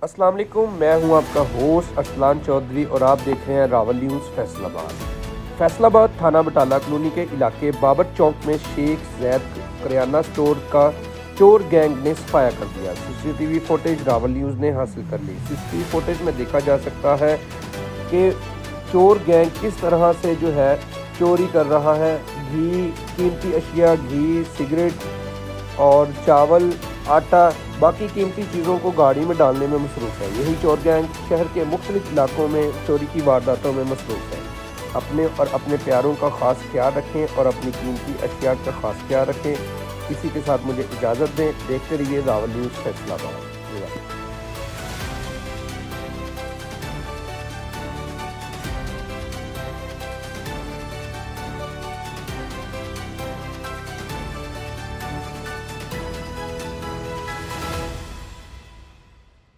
السلام علیکم، میں ہوں آپ کا ہوسٹ ارسلان چودھری اور آپ دیکھ رہے ہیں راول نیوز فیصل آباد۔ فیصل آباد تھانہ بٹالہ کالونی کے علاقے بابر چوک میں شیخ زید کریانہ سٹور کا چور گینگ نے صفایا کر دیا۔ C T V footage Rawal news نے حاصل کر لی۔ سی ٹی وی فوٹیج میں دیکھا جا سکتا ہے کہ چور گینگ کس طرح سے چوری کر رہا ہے۔ گھی، قیمتی اشیاء، گھی، سگریٹ اور چاول، آٹا، باقی قیمتی چیزوں کو گاڑی میں ڈالنے میں مصروف ہے۔ یہی چور گینگ شہر کے مختلف علاقوں میں چوری کی وارداتوں میں مصروف ہے۔ اپنے اور اپنے پیاروں کا خاص خیال رکھیں اور اپنی قیمتی اشیاء کا خاص خیال رکھیں۔ اسی کے ساتھ مجھے اجازت دیں۔ دیکھتے رہیے راول نیوز فیصل آباد۔